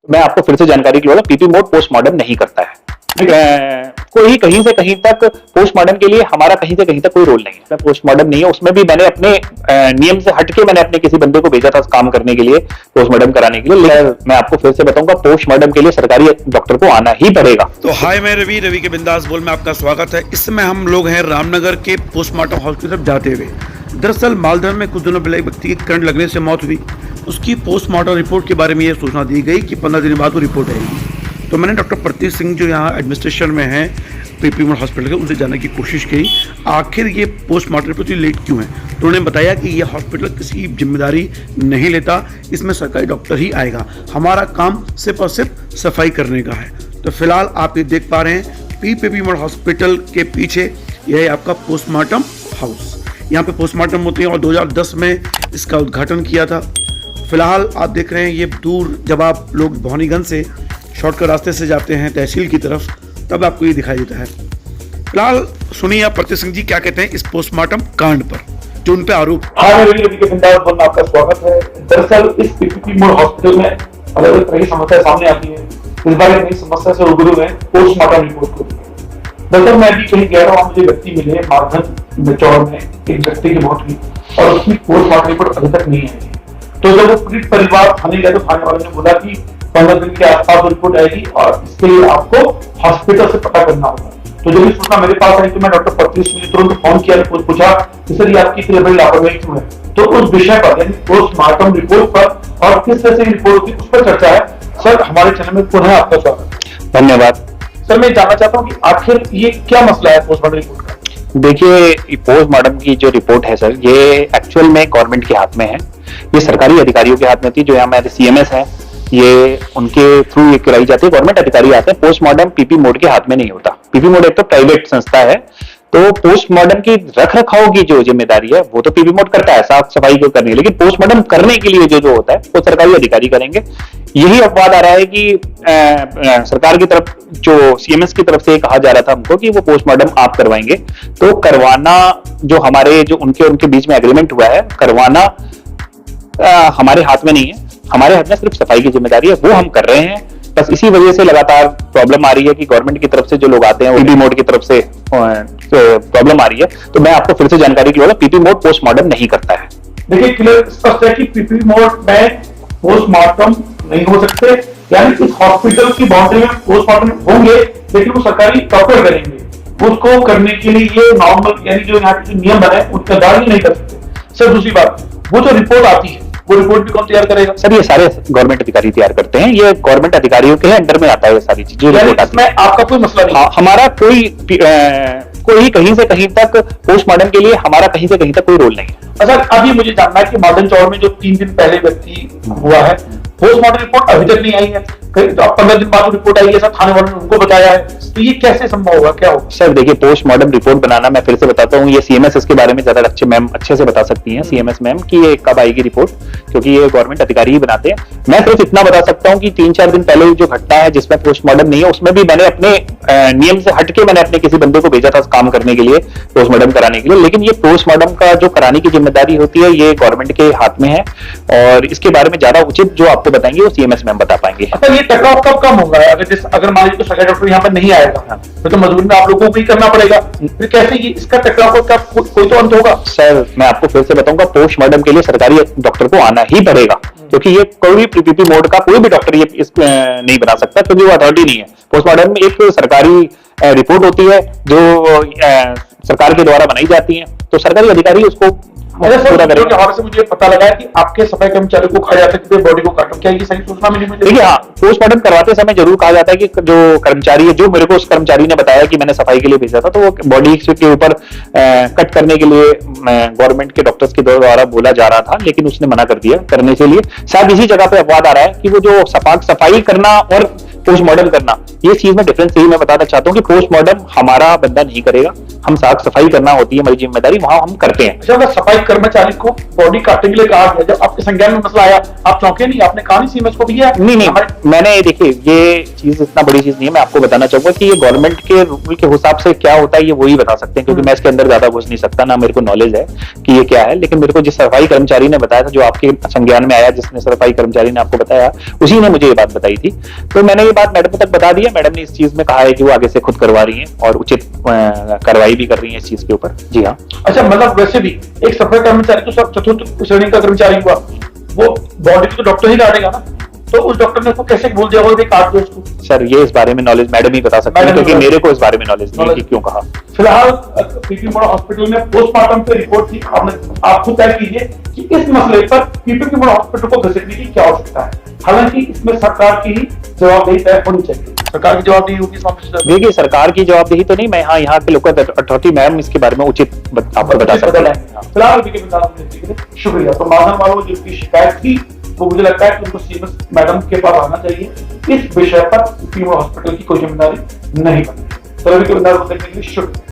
मैं आपको फिर से जानकारी के लिए पीपी मोड पोस्टमार्टम नहीं करता है। कोई कहीं से कहीं तक पोस्टमार्टम के लिए हमारा कहीं से कहीं तक कोई रोल नहीं है। पोस्टमार्टम नहीं है, उसमें भी मैंने अपने नियम से हटके मैंने अपने किसी बंदे को भेजा था काम करने के लिए, पोस्टमार्टम कराने के लिए। मैं आपको फिर से बताऊंगा, पोस्टमार्टम के लिए सरकारी डॉक्टर को आना ही पड़ेगा। तो हाय, मैं रवि के बिंदास बोल में आपका स्वागत है। इस समय हम लोग हैं रामनगर के पोस्टमार्टम हॉस्पिटल जाते हुए। दरअसल मालदह में कुछ दिनों पहले एक व्यक्ति की करंट लगने से मौत हुई। उसकी पोस्टमार्टम रिपोर्ट के बारे में यह सूचना दी गई कि 15 दिन बाद वो रिपोर्ट आएगी। तो मैंने डॉक्टर प्रतीक सिंह जो यहाँ एडमिनिस्ट्रेशन में हैं पीपी मोड हॉस्पिटल के, उनसे जानने की कोशिश की आखिर ये पोस्टमार्टम रिपोर्ट लेट क्यों है। तो उन्होंने बताया कि ये हॉस्पिटल किसी जिम्मेदारी नहीं लेता, इसमें सरकारी डॉक्टर ही आएगा, हमारा काम सिर्फ और सिर्फ सफाई करने का है। तो फिलहाल आप ये देख पा रहे हैं पीपी मोड हॉस्पिटल के पीछे यह है आपका पोस्टमार्टम हाउस। यहाँ पे पोस्टमार्टम होते हैं और 2010 में इसका उद्घाटन किया था। फिलहाल आप देख रहे हैं ये दूर, जब आप लोग भवानीगंज से शॉर्टकट रास्ते से जाते हैं तहसील की तरफ, तब आपको ये दिखाई देता है। फिलहाल सुनिए आप प्रतीक सिंह जी क्या कहते हैं इस पोस्टमार्टम कांड पर जो उन पे आरोप। रवि के बिंदास बोल में आपका स्वागत है। दरअसल इस पीपीपी मोड हॉस्पिटल में अलग अलग तरह की समस्या सामने आती है। इस बार एक नई समस्या से रूबरू है पोस्टमार्टम रिपोर्ट को। दरअसल मैं अभी कहीं गया रहा हूँ, मुझे व्यक्ति मिले मालदह चौड़ में, एक व्यक्ति की मौत हुई और उसकी पोस्टमार्टम रिपोर्ट अभी तक नहीं आई। तो जब वो पीड़ित परिवार थाने गया तो थाने वाले ने बोला कि 15 दिन के आसपास रिपोर्ट आएगी और इसके लिए आपको हॉस्पिटल से पता करना होगा। तो जब ये सूचना मेरे पास आई तो मैं डॉक्टर प्रतीक सिंह तुरंत फोन किया, पूछा कि सर ये आपकी इतनी बड़ी लापरवाही क्यों है। तो उस विषय पर यानी पोस्टमार्टम रिपोर्ट पर और किस तरह से रिपोर्ट होती है उस पर चर्चा है। सर हमारे चैनल में पुनः आपका स्वागत। धन्यवाद। सर मैं जानना चाहता हूँ कि आखिर ये क्या मसला है पोस्टमार्टम रिपोर्ट का। देखिए, पोस्टमार्टम की जो रिपोर्ट है सर, ये एक्चुअल में गवर्नमेंट के हाथ में है, ये सरकारी अधिकारियों के हाथ में थी। जो यहाँ हमारे सीएमएस है, ये उनके थ्रू ये कराई जाती है, गवर्नमेंट अधिकारी आते हैं। पोस्टमार्टम पीपी मोड के हाथ में नहीं होता। पीपी मोड एक तो प्राइवेट संस्था है, तो पोस्टमार्टम की रख रखाव की जो जिम्मेदारी है वो तो पीपी मोड करता है, साफ सफाई को करनी है, लेकिन पोस्टमार्टम करने के लिए जो होता है वो सरकारी अधिकारी करेंगे। यही अपवाद आ रहा है कि सरकार की तरफ, जो सीएमएस की तरफ से कहा जा रहा था हमको कि वो पोस्टमार्टम आप करवाएंगे। तो करवाना जो हमारे जो उनके बीच में एग्रीमेंट हुआ है, करवाना हमारे हाथ में नहीं है। हमारे हाथ में सिर्फ सफाई की जिम्मेदारी है, वो हम कर रहे हैं। बस इसी वजह से लगातार प्रॉब्लम आ रही है कि गवर्नमेंट की तरफ से जो लोग आते हैं, पीपी मोड की तरफ से प्रॉब्लम आ रही है। तो मैं आपको फिर से जानकारी के लिए पीपी मोड पोस्टमार्टम नहीं करता है। देखिए क्लियर स्पष्ट है कि पीपी मोड में पोस्टमार्टम नहीं हो सकते, यानी इस हॉस्पिटल की बाउंड्री में पोस्टमार्टम होंगे लेकिन वो सरकारी डॉक्टर करेंगे। उसको करने के लिए ये नॉर्मल यानी जो यहाँ के जो नियम बने उनका दायर ही नहीं कर सकते। सर दूसरी बात, वो जो रिपोर्ट आती है वो रिपोर्ट भी कौन तैयार करेगा। सर ये सारे गवर्नमेंट अधिकारी तैयार करते हैं, ये गवर्नमेंट अधिकारियों के अंडर में आता है ये सारी चीजें। इसमें आपका कोई मसला नहीं। हमारा कोई कहीं से कहीं तक पोस्टमार्टम के लिए हमारा कहीं से कहीं तक कोई रोल नहीं है। अच्छा, अभी मुझे जानना है कि मालदह चौड़ में जो 3 दिन पहले व्यक्ति हुआ है, पोस्टमार्टम रिपोर्ट अभी तक नहीं आई है, कहीं तो 15 दिन बाद रिपोर्ट आई है, सब थाने वालों ने उनको बताया है। तो ये कैसे संभव होगा, क्या होगा। सर देखिए, पोस्टमार्टम रिपोर्ट बनाना, मैं फिर से बताता हूँ, ये सीएमएस इसके बारे में ज्यादा अच्छे से बता सकती हैं, सीएमएस मैम, कि ये कब आएगी रिपोर्ट, क्योंकि ये गवर्नमेंट अधिकारी ही बनाते हैं। मैं सिर्फ इतना बता सकता हूँ कि 3-4 दिन पहले जो घटना है जिसमें पोस्टमार्टम नहीं है, उसमें भी मैंने अपने नियम से हटके मैंने अपने किसी बंदे को भेजा था काम करने के लिए, पोस्टमार्टम कराने के लिए। लेकिन ये पोस्टमार्टम का जो कराने की जिम्मेदारी होती है ये गवर्नमेंट के हाथ में है, और इसके बारे में ज्यादा उचित जो आपको बताएंगे वो सीएमएस मैम बता पाएंगे। अच्छा, ये टकराव कब कम होगा? अगर मान लीजिए सरकारी डॉक्टर यहाँ पर नहीं आएगा तो मजबूरी में आप लोगों को ही करना पड़ेगा, फिर कैसे ये इसका टकराव का कोई तो अंत होगा। सर मैं आपको फिर से बताऊंगा, पोस्टमार्टम के लिए सरकारी डॉक्टर को आना ही पड़ेगा, क्योंकि ये कोई पीपी मोड का कोई भी डॉक्टर ये नहीं बना सकता, क्योंकि वो अथॉरिटी नहीं है। पोस्टमार्टम में एक सरकारी रिपोर्ट होती है जो सरकार के द्वारा बनाई जाती है, तो सरकारी अधिकारी उसको पूरा करेंगे। से मुझे पता लगा कि आपके सफाई कर्मचारियों को कहा जाता है कि बॉडी को काटो, क्या ये सही सूचना मिली मुझे? देखिए हाँ, पोस्टमार्टम करवाते समय जरूर कहा जाता है कि जो कर्मचारी है, जो मेरे को उस कर्मचारी ने बताया कि मैंने सफाई के लिए भेजा था, तो वो बॉडी के ऊपर कट करने के लिए गवर्नमेंट के डॉक्टर्स के द्वारा बोला जा रहा था, लेकिन उसने मना कर दिया करने के लिए। शायद इसी जगह पे अपवाद आ रहा है कि वो जो सफाई करना और पोस्टमार्टम करना, ये चीज में डिफरेंस यही मैं बताना चाहता हूँ कि पोस्टमार्टम हमारा बंदा नहीं करेगा, हम साफ सफाई करना होती है हमारी जिम्मेदारी, वहां हम करते हैं। अच्छा, अगर सफाई कर्मचारी को बॉडी काटने के लिए कहा गया, जब आपके संज्ञान में मसला आया, आप चौंके नहीं? आपने कहा नहीं सीएमएस को भी है? नहीं, मैंने देखिए ये चीज इतना बड़ी चीज नहीं है, मैं आपको बताना चाहूंगा कि ये गवर्नमेंट के रूल के हिसाब से क्या होता है ये वही बता सकते हैं, क्योंकि मैं इसके अंदर ज्यादा घुस नहीं सकता, ना मेरे को नॉलेज है कि ये क्या है। लेकिन मेरे को जिस सफाई कर्मचारी ने बताया था, जो आपके संज्ञान में आया, जिसने सफाई कर्मचारी ने आपको बताया, उसी ने मुझे ये बात बताई थी। तो मैंने ये बात मैडम तक बता दी है, मैडम ने इस चीज में कहा है कि वो आगे से खुद करवा रही है और उचित कार्रवाई भी कर रही है इस चीज के ऊपर। जी हाँ। अच्छा, मतलब वैसे भी एक सफाई कर्मचारी तो सब चतुर्थ श्रेणी का कर्मचारी हुआ, वो बॉडी को तो डॉक्टर ही काटेगा ना, तो उस डॉक्टर ने उसको कैसे बोल दिया होगा कि काट दो उसको? सर ये इस बारे में नॉलेज मैडम ही बता सकते हैं, क्योंकि मेरे को इस बारे में नॉलेज नहीं कि क्यों कहा। फिलहाल पीपी मोड़ हॉस्पिटल में पोस्टमार्टम पे रिपोर्ट थी, आप खुद तय कीजिए कि इस मसले पर पीपी मोड़ हॉस्पिटल को घसीटने की क्या आवश्यकता है। हालांकि इसमें सरकार की ही जवाबदेही तय होनी चाहिए, सरकार की जवाबदेही होगी इस मामले से। देखिए सरकार की जवाबदेही तो नहीं, मैं यहाँ के लोकल अथॉरिटी मैम इसके बारे में उचित आपको बता सकते हैं। फिलहाल शुक्रिया। तो माधव वालों जिसकी शिकायत थी, तो मुझे लगता है कि उनको सीएमएस मैडम के पास आना चाहिए, इस विषय पर पीपी मोड़ हॉस्पिटल की कोई जिम्मेदारी नहीं बनती। तो रवि के देखने के लिए शुक्रिया।